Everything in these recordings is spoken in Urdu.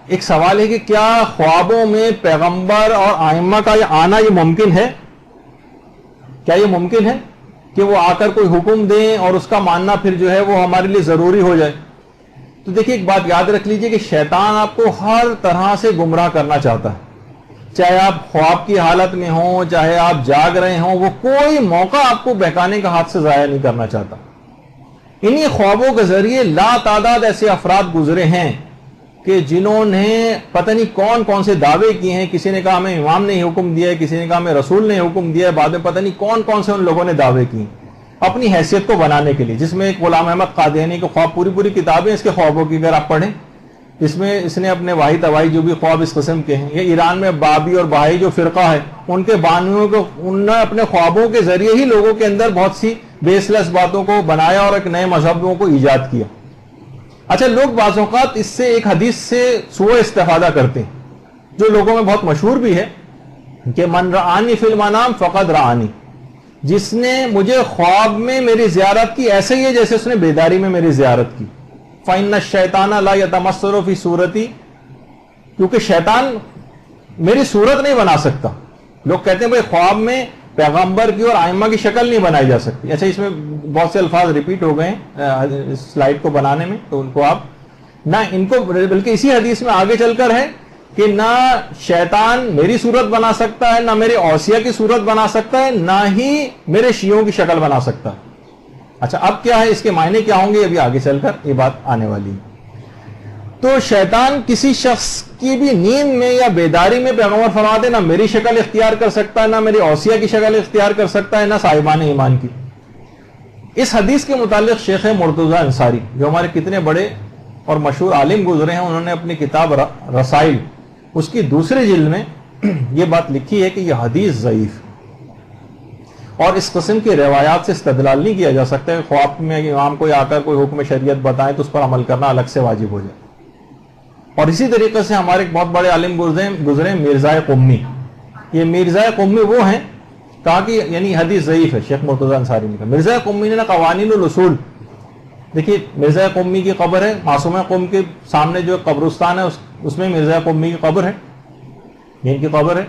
ایک سوال ہے کہ کیا خوابوں میں پیغمبر اور ائمہ کا آنا یہ ممکن ہے؟ کیا یہ ممکن ہے کہ وہ آ کر کوئی حکم دیں اور اس کا ماننا پھر جو ہے وہ ہمارے لیے ضروری ہو جائے؟ تو دیکھیے ایک بات یاد رکھ لیجئے کہ شیطان آپ کو ہر طرح سے گمراہ کرنا چاہتا ہے، چاہے آپ خواب کی حالت میں ہوں، چاہے آپ جاگ رہے ہوں، وہ کوئی موقع آپ کو بہکانے کا ہاتھ سے ضائع نہیں کرنا چاہتا۔ انہی خوابوں کے ذریعے لا تعداد ایسے افراد گزرے ہیں کہ جنہوں نے پتہ نہیں کون کون سے دعوے کیے ہیں۔ کسی نے کہا ہمیں امام نے حکم دیا ہے، کسی نے کہا ہمیں رسول نے حکم دیا ہے، بعد میں پتہ نہیں کون کون سے ان لوگوں نے دعوے کیے اپنی حیثیت کو بنانے کے لیے، جس میں ایک غلام احمد قادیانی کے خواب، پوری کتابیں اس کے خوابوں کی اگر آپ پڑھیں، اس میں اس نے اپنے واحد اوائی جو بھی خواب اس قسم کے ہیں، یہ ایران میں بابی اور بہائی جو فرقہ ہے ان کے بانیوں کو انہوں نے اپنے خوابوں کے ذریعے ہی لوگوں کے اندر بہت سی بیس لیس باتوں کو بنایا اور ایک نئے مذہبوں کو ایجاد کیا۔ اچھا، لوگ بعض اوقات اس سے ایک حدیث سے سوء استفادہ کرتے ہیں جو لوگوں میں بہت مشہور بھی ہے کہ من رآنی فی المنام فقد رآنی، جس نے مجھے خواب میں میری زیارت کی ایسے ہی ہے جیسے اس نے بیداری میں میری زیارت کی۔ فإن الشیطان لا یتمثل فی صورتی، کیونکہ شیطان میری صورت نہیں بنا سکتا۔ لوگ کہتے ہیں بھئی خواب میں پیغمبر کی اور ائمہ کی شکل نہیں بنائی جا سکتی۔ اچھا، اس میں بہت سے الفاظ ریپیٹ ہو گئے ہیں سلائیڈ کو بنانے میں، تو ان کو آپ نہ ان کو، بلکہ اسی حدیث میں آگے چل کر ہے کہ نہ شیطان میری صورت بنا سکتا ہے، نہ میرے اوصیہ کی صورت بنا سکتا ہے، نہ ہی میرے شیعوں کی شکل بنا سکتا ہے۔ اچھا، اب کیا ہے، اس کے معنی کیا ہوں گے، ابھی آگے چل کر یہ بات آنے والی ہے۔ تو شیطان کسی شخص کی بھی نیند میں یا بیداری میں پیغمبر فرماتے نہ میری شکل اختیار کر سکتا ہے، نہ میری اوصیہ کی شکل اختیار کر سکتا ہے، نہ صاحبان ایمان کی۔ اس حدیث کے متعلق شیخ مرتضی انصاری جو ہمارے کتنے بڑے اور مشہور عالم گزرے ہیں، انہوں نے اپنی کتاب رسائل اس کی دوسری جلد میں یہ بات لکھی ہے کہ یہ حدیث ضعیف، اور اس قسم کی روایات سے استدلال نہیں کیا جا سکتا ہے خواب میں امام کو آ کر کوئی حکم شریعت بتائیں تو اس پر عمل کرنا الگ سے واجب ہو جائے۔ اور اسی طریقے سے ہمارے ایک بہت بڑے عالم گزرے مرزا قمی، یہ مرزا قمی وہ ہیں، کہا کہ یعنی حدیث ضعیف ہے، شیخ مرتضی انصاری نے کہا۔ مرزا قمی نے قوانین الاصول، دیکھیے مرزا قمی کی قبر ہے، معصوم قم کے سامنے جو قبرستان ہے اس میں مرزا قمی کی قبر ہے، یہ ان کی قبر ہے،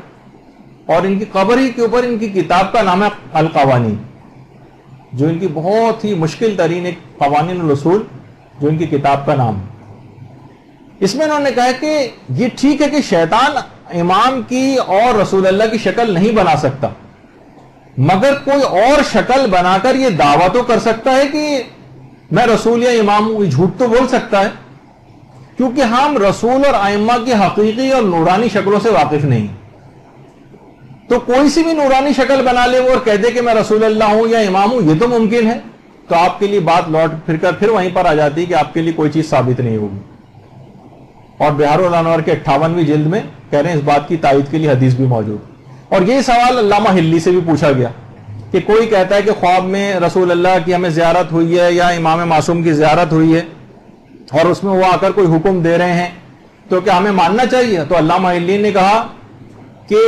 اور ان کی قبر ہی کے اوپر ان کی کتاب کا نام ہے القوانین، جو ان کی بہت ہی مشکل ترین ایک قوانین الاصول جو ان کی کتاب کا نام ہے۔ اس میں انہوں نے کہا کہ یہ ٹھیک ہے کہ شیطان امام کی اور رسول اللہ کی شکل نہیں بنا سکتا، مگر کوئی اور شکل بنا کر یہ دعویٰ تو کر سکتا ہے کہ میں رسول یا امام ہوں، جھوٹ تو بول سکتا ہے، کیونکہ ہم رسول اور ائمہ کی حقیقی اور نورانی شکلوں سے واقف نہیں۔ تو کوئی سی بھی نورانی شکل بنا لے وہ اور کہہ دے کہ میں رسول اللہ ہوں یا امام ہوں، یہ تو ممکن ہے۔ تو آپ کے لیے بات لوٹ پھر کر پھر وہیں پر آ جاتی ہے کہ آپ کے لیے کوئی چیز ثابت نہیں ہوگی۔ اور بہار الانوار کے 58ویں جلد میں کہہ رہے ہیں اس بات کی تائید کے لیے حدیث بھی موجود۔ اور یہ سوال علامہ ہلی سے بھی پوچھا گیا کہ کوئی کہتا ہے کہ خواب میں رسول اللہ کی ہمیں زیارت ہوئی ہے یا امام معصوم کی زیارت ہوئی ہے اور اس میں وہ آ کر کوئی حکم دے رہے ہیں، تو کیا ہمیں ماننا چاہیے؟ تو علامہ ہلی نے کہا کہ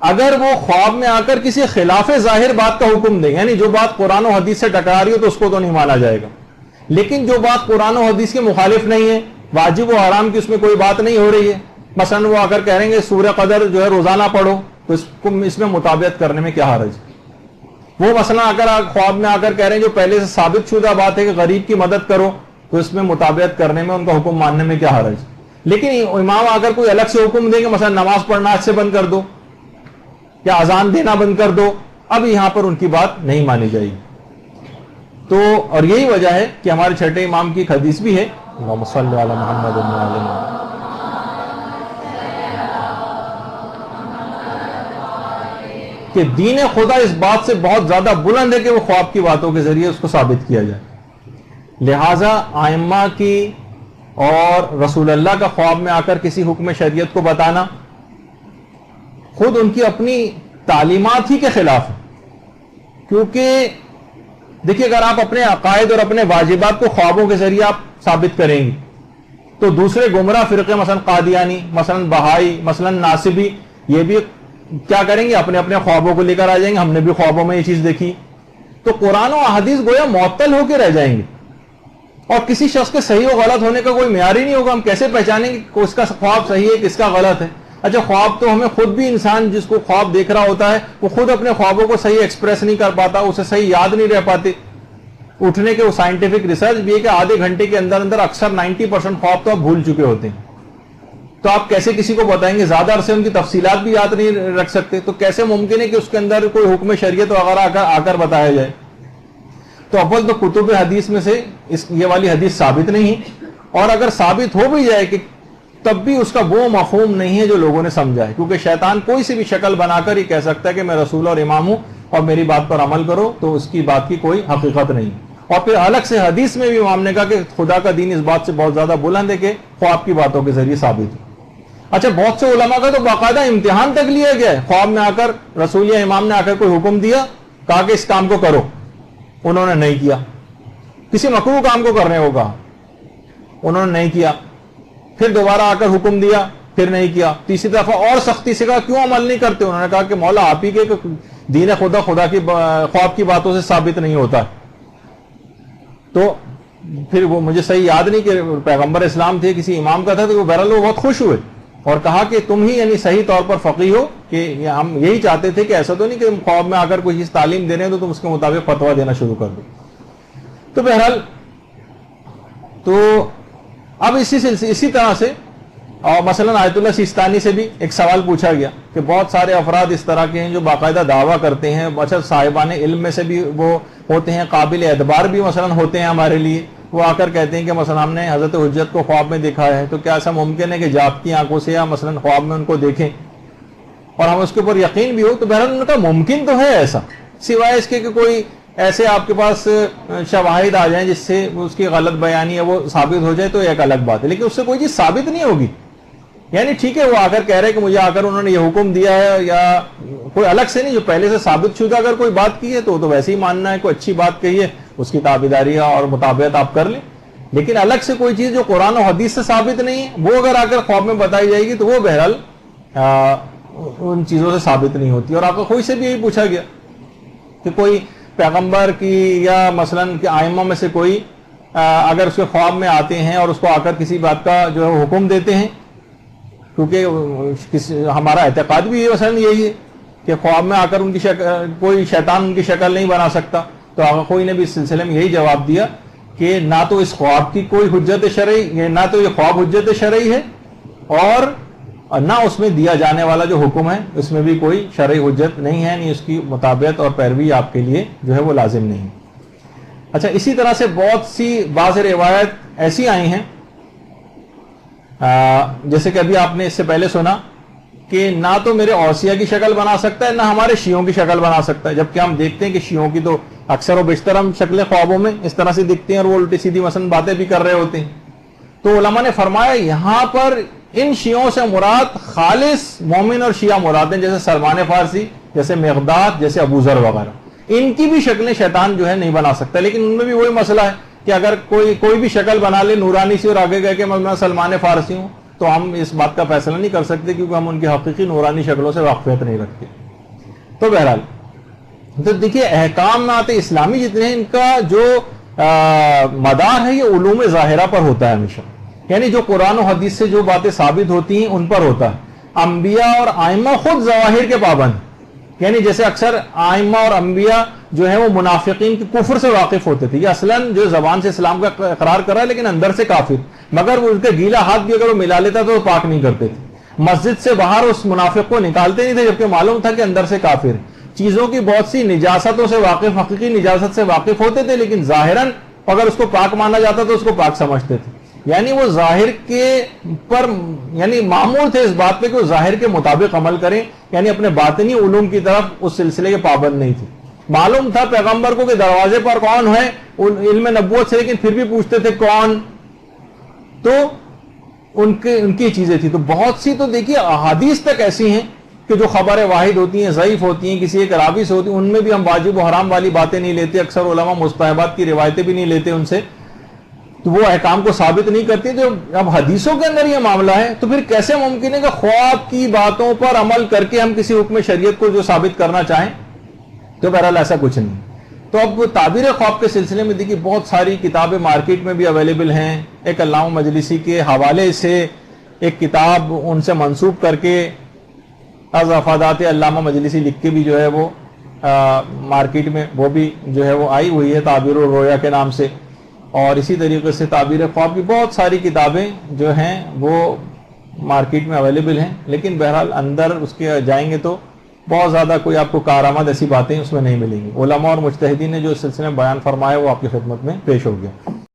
اگر وہ خواب میں آ کر کسی خلاف ظاہر بات کا حکم دیں، یعنی جو بات قرآن و حدیث سے ٹکرا رہی ہو تو اس کو تو نہیں مانا جائے گا، لیکن جو بات قرآن و حدیث کے مخالف نہیں ہے، واجب و حرام کی اس میں کوئی بات نہیں ہو رہی ہے، مثلا وہ آ کر کہہ رہیں گے سورہ قدر جو ہے روزانہ پڑھو، تو اس میں مطابقت کرنے میں کیا حرج؟ وہ مثلا خواب میں آ کر کہہ رہے ہیں جو پہلے سے ثابت شدہ بات ہے کہ غریب کی مدد کرو، تو اس میں مطابقت کرنے میں، ان کا حکم ماننے میں کیا حرج؟ لیکن امام آ کر کوئی الگ سے حکم دیں گے، مثلا نماز پڑھنا آج سے بند کر دو یا اذان دینا بند کر دو، اب یہاں پر ان کی بات نہیں مانی جائے گی۔ تو اور یہی وجہ ہے کہ ہمارے چھٹے امام کی ایک حدیث بھی ہے، اللہم صلی علی محمد و علی محمد، کہ دین خدا اس بات سے بہت زیادہ بلند ہے کہ وہ خواب کی باتوں کے ذریعے اس کو ثابت کیا جائے۔ لہذا ائمہ کی اور رسول اللہ کا خواب میں آ کر کسی حکم شریعت کو بتانا خود ان کی اپنی تعلیمات ہی کے خلاف ہے، کیونکہ دیکھیے اگر آپ اپنے عقائد اور اپنے واجبات کو خوابوں کے ذریعے آپ ثابت کریں گے تو دوسرے گمراہ فرقے مثلا قادیانی، مثلا بہائی، مثلا ناصبی، یہ بھی کیا کریں گے؟ اپنے اپنے خوابوں کو لے کر آ جائیں گے، ہم نے بھی خوابوں میں یہ چیز دیکھی، تو قرآن و احادیث گویا معطل ہو کے رہ جائیں گے۔ اور کسی شخص کے صحیح و غلط ہونے کا کوئی معیار ہی نہیں ہوگا. ہم کیسے پہچانیں گے کہ اس کا خواب صحیح ہے کس کا غلط ہے؟ اچھا خواب تو ہمیں خود بھی انسان جس کو خواب دیکھ رہا ہوتا ہے وہ خود اپنے خوابوں کو صحیح ایکسپریس نہیں کر پاتا, اسے صحیح یاد نہیں رہ پاتے. اٹھنے کے وہ سائنٹیفک ریسرچ بھی ہے کہ آدھے گھنٹے کے اندر اندر اکثر 90% خواب تو آپ بھول چکے ہوتے ہیں. تو آپ کیسے کسی کو بتائیں گے؟ زیادہ عرصے ان کی تفصیلات بھی یاد نہیں رکھ سکتے, تو کیسے ممکن ہے کہ اس کے اندر کوئی حکم شریعت وغیرہ آ کر بتایا جائے؟ تو اول تو کتب حدیث میں سے یہ والی حدیث ثابت نہیں ہے, اور اگر ثابت ہو بھی جائے کہ تب بھی اس کا وہ مفہوم نہیں ہے جو لوگوں نے سمجھا ہے, کیونکہ شیطان کوئی سی بھی شکل بنا کر ہی کہہ سکتا ہے کہ میں رسول اور امام ہوں اور میری بات پر عمل کرو, تو اس کی بات کی کوئی حقیقت نہیں. اور پھر الگ سے حدیث میں بھی امام نے کہا کہ خدا کا دین اس بات سے بہت زیادہ بلند ہے کہ خواب کی باتوں کے ذریعے ثابت ہو. اچھا بہت سے علماء کا تو باقاعدہ امتحان تک لیا گیا ہے, خواب میں آ کر رسول یا امام نے آ کر کوئی حکم دیا, کہا کہ اس کام کو کرو, انہوں نے نہیں کیا. کسی مکروہ کام کو کرنے کو کہا, انہوں نے نہیں کیا. پھر دوبارہ آ کر حکم دیا, پھر نہیں کیا. تیسری دفعہ اور سختی سے کہا کیوں عمل نہیں کرتے؟ انہوں نے کہا کہ مولا آپ ہی کے دین خدا کی خواب کی باتوں سے ثابت نہیں ہوتا. تو پھر وہ مجھے صحیح یاد نہیں کہ پیغمبر اسلام تھے کسی امام کا تھا, تو وہ بہرحال وہ بہت خوش ہوئے اور کہا کہ تم ہی یعنی صحیح طور پر فقیہ ہو, کہ ہم یہی چاہتے تھے کہ ایسا تو نہیں کہ تم خواب میں آ کر کوئی چیز تعلیم دے رہے ہیں تو تم اس کے مطابق فتویٰ دینا شروع کر دو. تو بہرحال تو اب اسی طرح سے اور مثلا آیت اللہ سیستانی سے بھی ایک سوال پوچھا گیا کہ بہت سارے افراد اس طرح کے ہیں جو باقاعدہ دعویٰ کرتے ہیں, اچھا صاحبان علم میں سے بھی وہ ہوتے ہیں, قابل اعتبار بھی مثلا ہوتے ہیں ہمارے لیے, وہ آ کر کہتے ہیں کہ مثلا ہم نے حضرت حجت کو خواب میں دیکھا ہے, تو کیا ایسا ممکن ہے کہ جاگتی آنکھوں سے یا مثلا خواب میں ان کو دیکھیں اور ہم اس کے اوپر یقین بھی ہو؟ تو بہرحال ان کا ممکن تو ہے ایسا, سوائے اس کے کہ کوئی ایسے آپ کے پاس شواہد آ جائیں جس سے اس کی غلط بیانی ہے وہ ثابت ہو جائے تو ایک الگ بات ہے, لیکن اس سے کوئی چیز ثابت نہیں ہوگی. یعنی ٹھیک ہے وہ آ کر کہہ رہے کہ مجھے آ کر انہوں نے یہ حکم دیا ہے, یا کوئی الگ سے نہیں, جو پہلے سے ثابت شدہ اگر کوئی بات کی ہے تو ویسے ہی ماننا ہے, کوئی اچھی بات کہی ہے اس کی تابعداری اور مطابقت آپ کر لیں. لیکن الگ سے کوئی چیز جو قرآن و حدیث سے ثابت نہیں ہے وہ اگر آ کر خواب میں بتائی جائے گی تو وہ بہرحال ان چیزوں سے ثابت نہیں ہوتی. اور آپ کو کوئی سے بھی یہی پوچھا گیا کہ کوئی پیغمبر کی یا مثلا کہ ائمہ میں سے کوئی اگر اس کے خواب میں آتے ہیں اور اس کو آ کر کسی بات کا جو ہے حکم دیتے ہیں, کیونکہ ہمارا اعتقاد بھی مثلا یہی ہے کہ خواب میں آ کر ان کی کوئی شیطان ان کی شکل نہیں بنا سکتا, تو آقا کوئی نے بھی اس سلسلے میں یہی جواب دیا کہ نہ تو اس خواب کی کوئی حجت شرعی, نہ تو یہ خواب حجت شرعی ہے, اور نہ اس میں دیا جانے والا جو حکم ہے اس میں بھی کوئی شرعی حجت نہیں ہے, نہیں اس کی مطابقت اور پیروی آپ کے لیے جو ہے وہ لازم نہیں. اچھا اسی طرح سے بہت سی بعض روایت ایسی آئی ہیں, جیسے کہ ابھی آپ نے اس سے پہلے سنا کہ نہ تو میرے اوصیہ کی شکل بنا سکتا ہے نہ ہمارے شیعوں کی شکل بنا سکتا ہے, جبکہ ہم دیکھتے ہیں کہ شیعوں کی تو اکثر و بیشتر ہم شکلیں خوابوں میں اس طرح سے دکھتے ہیں اور وہ الٹی سیدھی مثلا باتیں بھی کر رہے ہوتے ہیں. تو علماء نے فرمایا یہاں پر ان شیعوں سے مراد خالص مومن اور شیعہ مراد ہیں, جیسے سلمان فارسی, جیسے مقداد, جیسے ابو ذر وغیرہ. ان کی بھی شکلیں شیطان جو ہے نہیں بنا سکتا, لیکن ان میں بھی وہی مسئلہ ہے کہ اگر کوئی بھی شکل بنا لے نورانی سی اور آگے گئے کہ میں سلمان فارسی ہوں, تو ہم اس بات کا فیصلہ نہیں کر سکتے کیونکہ ہم ان کی حقیقی نورانی شکلوں سے واقفیت نہیں رکھتے. تو بہرحال تو دیکھیے احکامات اسلامی جتنے ہیں ان کا جو مدار ہے یہ علوم ظاہرہ پر ہوتا ہے ہمیشہ, یعنی جو قرآن و حدیث سے جو باتیں ثابت ہوتی ہیں ان پر ہوتا ہے. انبیاء اور ائمہ خود ظواہر کے پابند, یعنی جیسے اکثر ائمہ اور انبیاء جو ہے وہ منافقین کی کفر سے واقف ہوتے تھے, یہ اصلاً جو زبان سے اسلام کا اقرار کر رہا ہے لیکن اندر سے کافر, مگر وہ ان کے گیلا ہاتھ بھی اگر وہ ملا لیتا تو وہ پاک نہیں کرتے تھے. مسجد سے باہر اس منافق کو نکالتے نہیں تھے جبکہ معلوم تھا کہ اندر سے کافر ہے. چیزوں کی بہت سی نجاستوں سے واقف, حقیقی نجاست سے واقف ہوتے تھے, لیکن ظاہراً اگر اس کو پاک مانا جاتا تو اس کو پاک سمجھتے تھے. یعنی وہ ظاہر کے پر یعنی معمول تھے اس بات پہ کہ وہ ظاہر کے مطابق عمل کریں, یعنی اپنے باطنی علوم کی طرف اس سلسلے کے پابند نہیں تھے. معلوم تھا پیغمبر کو کہ دروازے پر کون ہے علم نبوت سے, لیکن پھر بھی پوچھتے تھے کون, تو ان کی چیزیں تھی. تو بہت سی تو دیکھیے احادیث تک ایسی ہیں کہ جو خبریں واحد ہوتی ہیں, ضعیف ہوتی ہیں, کسی ایک راوی سے ہوتی ہیں, ان میں بھی ہم واجب و حرام والی باتیں نہیں لیتے. اکثر علماء مستحبات کی روایتیں بھی نہیں لیتے ان سے, تو وہ احکام کو ثابت نہیں کرتی. تو اب حدیثوں کے اندر یہ معاملہ ہے تو پھر کیسے ممکن ہے کہ خواب کی باتوں پر عمل کر کے ہم کسی حکم شریعت کو جو ثابت کرنا چاہیں؟ تو بہرحال ایسا کچھ نہیں. تو اب تعبیر خواب کے سلسلے میں دیکھیے بہت ساری کتابیں مارکیٹ میں بھی اویلیبل ہیں. ایک علامہ مجلسی کے حوالے سے ایک کتاب ان سے منسوب کر کے از افادات علامہ مجلسی لکھ کے بھی جو ہے وہ مارکیٹ میں وہ بھی جو ہے وہ آئی ہوئی ہے تعبیر الرؤیا کے نام سے. اور اسی طریقے سے تعبیر خواب کی بہت ساری کتابیں جو ہیں وہ مارکیٹ میں اویلیبل ہیں. لیکن بہرحال اندر اس کے جائیں گے تو بہت زیادہ کوئی آپ کو کارآمد ایسی باتیں اس میں نہیں ملیں گی. علماء اور مجتہدین نے جو اس سلسلے میں بیان فرمایا وہ آپ کی خدمت میں پیش ہو گیا.